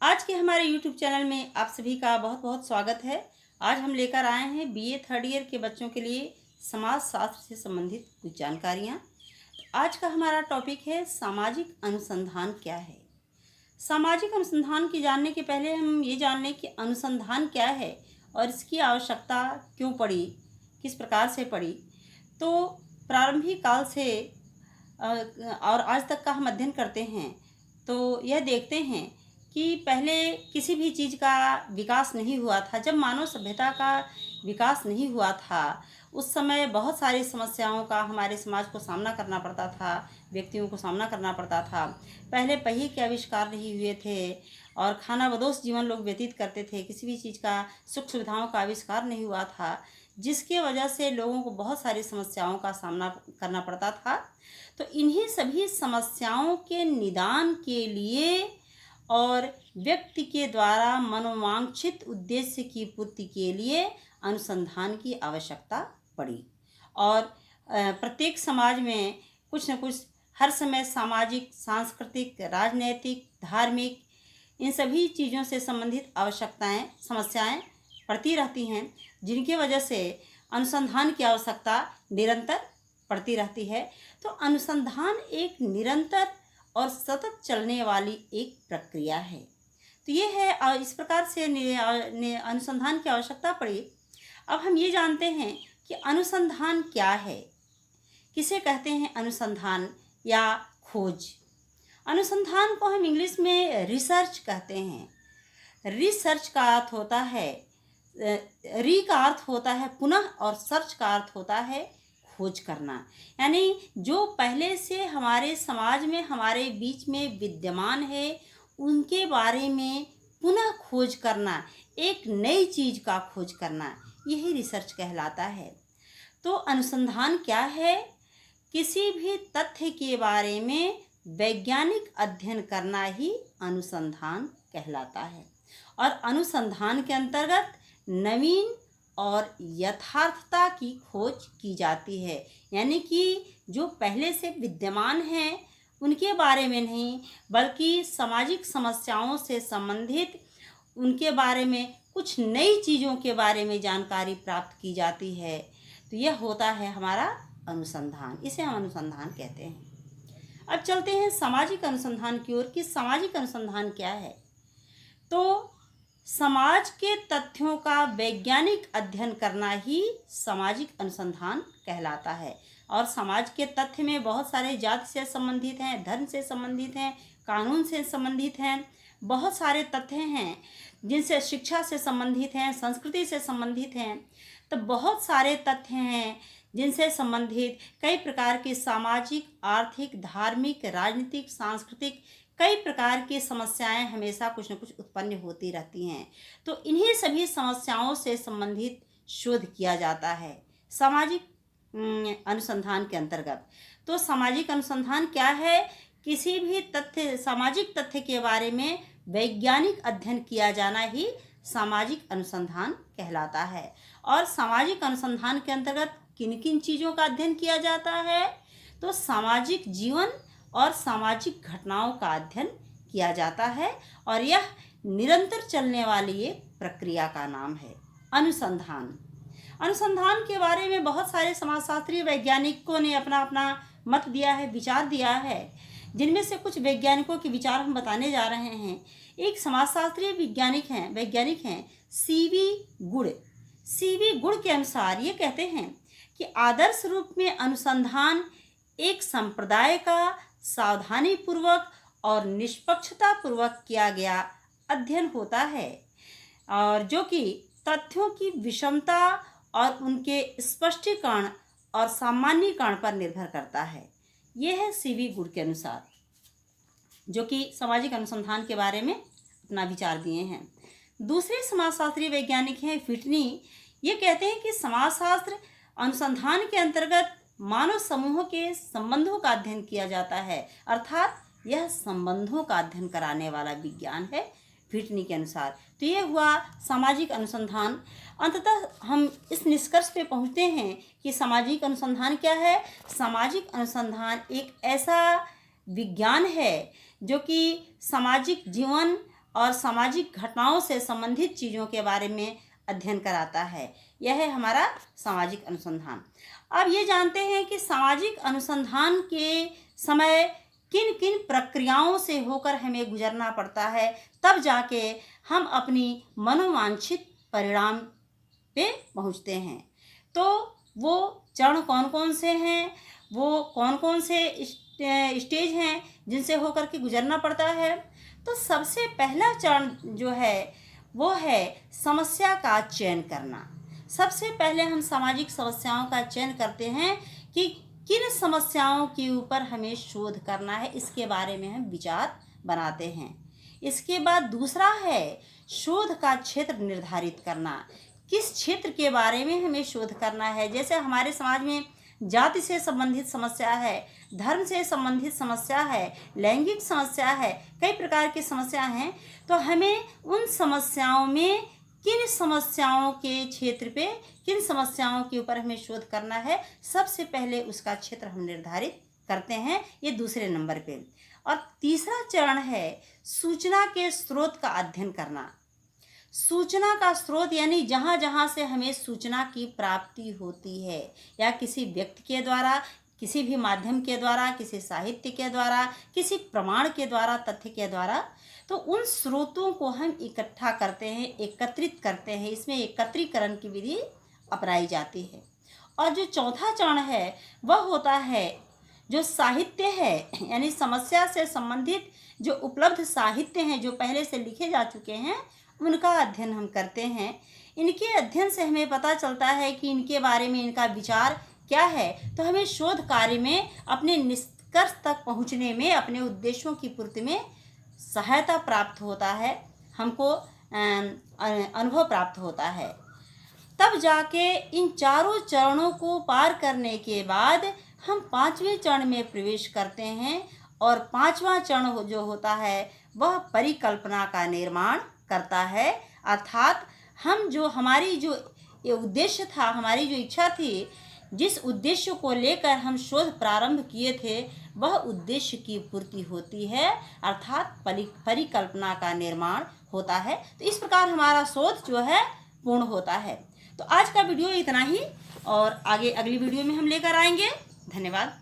आज के हमारे YouTube चैनल में आप सभी का बहुत बहुत स्वागत है। आज हम लेकर आए हैं BA थर्ड ईयर के बच्चों के लिए समाज शास्त्र से संबंधित कुछ जानकारियाँ। आज का हमारा टॉपिक है सामाजिक अनुसंधान क्या है। सामाजिक अनुसंधान की जानने के पहले हम ये जान लें कि अनुसंधान क्या है और इसकी आवश्यकता क्यों पड़ी, किस प्रकार से पड़ी। तो प्रारंभिक काल से और आज तक का हम अध्ययन करते हैं तो यह देखते हैं कि पहले किसी भी चीज़ का विकास नहीं हुआ था। जब मानव सभ्यता का विकास नहीं हुआ था उस समय बहुत सारी समस्याओं का हमारे समाज को सामना करना पड़ता था, व्यक्तियों को सामना करना पड़ता था। पहले पहिए के आविष्कार नहीं हुए थे और खानाबदोश जीवन लोग व्यतीत करते थे। किसी भी चीज़ का सुख सुविधाओं का आविष्कार नहीं हुआ था, जिसके वजह से लोगों को बहुत सारी समस्याओं का सामना करना पड़ता था। तो इन्हीं सभी समस्याओं के निदान के लिए और व्यक्ति के द्वारा मनोवांछित उद्देश्य की पूर्ति के लिए अनुसंधान की आवश्यकता पड़ी। और प्रत्येक समाज में कुछ न कुछ हर समय सामाजिक, सांस्कृतिक, राजनैतिक, धार्मिक इन सभी चीज़ों से संबंधित आवश्यकताएं, समस्याएं पड़ती रहती हैं, जिनकी वजह से अनुसंधान की आवश्यकता निरंतर पड़ती रहती है। तो अनुसंधान एक निरंतर और सतत चलने वाली एक प्रक्रिया है। तो ये है, इस प्रकार से अनुसंधान की आवश्यकता पड़ी। अब हम ये जानते हैं कि अनुसंधान क्या है, किसे कहते हैं अनुसंधान या खोज। अनुसंधान को हम इंग्लिश में रिसर्च कहते हैं। रिसर्च का अर्थ होता है, री का अर्थ होता है पुनः और सर्च का अर्थ होता है खोज करना। यानी जो पहले से हमारे समाज में, हमारे बीच में विद्यमान है, उनके बारे में पुनः खोज करना, एक नई चीज़ का खोज करना, यही रिसर्च कहलाता है। तो अनुसंधान क्या है? किसी भी तथ्य के बारे में वैज्ञानिक अध्ययन करना ही अनुसंधान कहलाता है। और अनुसंधान के अंतर्गत नवीन और यथार्थता की खोज की जाती है। यानी कि जो पहले से विद्यमान हैं उनके बारे में नहीं, बल्कि सामाजिक समस्याओं से संबंधित उनके बारे में कुछ नई चीज़ों के बारे में जानकारी प्राप्त की जाती है। तो यह होता है हमारा अनुसंधान, इसे हम अनुसंधान कहते हैं। अब चलते हैं सामाजिक अनुसंधान की ओर कि सामाजिक अनुसंधान क्या है। तो समाज के तथ्यों का वैज्ञानिक अध्ययन करना ही सामाजिक अनुसंधान कहलाता है। और समाज के तथ्य में बहुत सारे जाति से संबंधित हैं, धर्म से संबंधित हैं, कानून से संबंधित हैं, बहुत सारे तथ्य हैं जिनसे शिक्षा से संबंधित हैं, संस्कृति से संबंधित हैं। तो बहुत सारे तथ्य हैं जिनसे संबंधित कई प्रकार की सामाजिक, आर्थिक, धार्मिक, राजनीतिक, सांस्कृतिक कई प्रकार की समस्याएं हमेशा कुछ न कुछ उत्पन्न होती रहती हैं। तो इन्हीं सभी समस्याओं से संबंधित शोध किया जाता है सामाजिक अनुसंधान के अंतर्गत। तो सामाजिक अनुसंधान क्या है? किसी भी तथ्य, सामाजिक तथ्य के बारे में वैज्ञानिक अध्ययन किया जाना ही सामाजिक अनुसंधान कहलाता है। और सामाजिक अनुसंधान के अंतर्गत किन किन चीज़ों का अध्ययन किया जाता है? तो सामाजिक जीवन और सामाजिक घटनाओं का अध्ययन किया जाता है। और यह निरंतर चलने वाली एक प्रक्रिया का नाम है अनुसंधान। अनुसंधान के बारे में बहुत सारे समाजशास्त्री वैज्ञानिकों ने अपना अपना मत दिया है, विचार दिया है, जिनमें से कुछ वैज्ञानिकों के विचार हम बताने जा रहे हैं। एक समाजशास्त्री वैज्ञानिक हैं सीवी गुड़। सीवी गुड़ के अनुसार ये कहते हैं कि आदर्श रूप में अनुसंधान एक संप्रदाय का सावधानी पूर्वक और निष्पक्षता पूर्वक किया गया अध्ययन होता है, और जो कि तथ्यों की विषमता और उनके स्पष्टीकरण और सामान्यीकरण पर निर्भर करता है। यह है सीवी गुड़ के अनुसार, जो कि सामाजिक अनुसंधान के बारे में अपना विचार दिए हैं। दूसरे समाजशास्त्री वैज्ञानिक हैं व्हिटनी। ये कहते हैं कि समाजशास्त्र अनुसंधान के अंतर्गत मानव समूहों के संबंधों का अध्ययन किया जाता है, अर्थात यह संबंधों का अध्ययन कराने वाला विज्ञान है व्हिटनी के अनुसार। तो ये हुआ सामाजिक अनुसंधान। अंततः हम इस निष्कर्ष पे पहुँचते हैं कि सामाजिक अनुसंधान क्या है। सामाजिक अनुसंधान एक ऐसा विज्ञान है जो कि सामाजिक जीवन और सामाजिक घटनाओं से संबंधित चीज़ों के बारे में अध्ययन कराता है। यह है हमारा सामाजिक अनुसंधान। अब ये जानते हैं कि सामाजिक अनुसंधान के समय किन किन प्रक्रियाओं से होकर हमें गुजरना पड़ता है, तब जाके हम अपनी मनोवांछित परिणाम पे पहुंचते हैं। तो वो चरण कौन कौन से हैं, वो कौन कौन से स्टेज हैं जिनसे होकर के गुजरना पड़ता है। तो सबसे पहला चरण जो है वो है समस्या का चयन करना। सबसे पहले हम सामाजिक समस्याओं का चयन करते हैं कि किन समस्याओं के ऊपर हमें शोध करना है, इसके बारे में हम विचार बनाते हैं। इसके बाद दूसरा है शोध का क्षेत्र निर्धारित करना। किस क्षेत्र के बारे में हमें शोध करना है। जैसे हमारे समाज में जाति से संबंधित समस्या है, धर्म से संबंधित समस्या है, लैंगिक समस्या है, कई प्रकार की समस्या हैं। तो हमें उन समस्याओं में किन समस्याओं के क्षेत्र पे, किन समस्याओं के ऊपर हमें शोध करना है, सबसे पहले उसका क्षेत्र हम निर्धारित करते हैं। ये दूसरे नंबर पे। और तीसरा चरण है सूचना के स्रोत का अध्ययन करना। सूचना का स्रोत यानी जहाँ जहाँ से हमें सूचना की प्राप्ति होती है, या किसी व्यक्ति के द्वारा, किसी भी माध्यम के द्वारा, किसी साहित्य के द्वारा, किसी प्रमाण के द्वारा, तथ्य के द्वारा, तो उन स्रोतों को हम इकट्ठा करते हैं, एकत्रित करते हैं। इसमें एकत्रीकरण की विधि अपनाई जाती है। और जो चौथा चरण है वह होता है जो साहित्य है, यानी समस्या से संबंधित जो उपलब्ध साहित्य हैं, जो पहले से लिखे जा चुके हैं, उनका अध्ययन हम करते हैं। इनके अध्ययन से हमें पता चलता है कि इनके बारे में इनका विचार क्या है। तो हमें शोध कार्य में अपने निष्कर्ष तक पहुंचने में, अपने उद्देश्यों की पूर्ति में सहायता प्राप्त होता है, हमको अनुभव प्राप्त होता है। तब जाके इन चारों चरणों को पार करने के बाद हम पांचवें चरण में प्रवेश करते हैं। और पांचवा चरण जो होता है वह परिकल्पना का निर्माण करता है। अर्थात हम जो हमारी जो उद्देश्य था, हमारी जो इच्छा थी, जिस उद्देश्य को लेकर हम शोध प्रारंभ किए थे, वह उद्देश्य की पूर्ति होती है, अर्थात परिकल्पना का निर्माण होता है। तो इस प्रकार हमारा शोध जो है पूर्ण होता है। तो आज का वीडियो इतना ही, और आगे अगली वीडियो में हम लेकर आएंगे। धन्यवाद।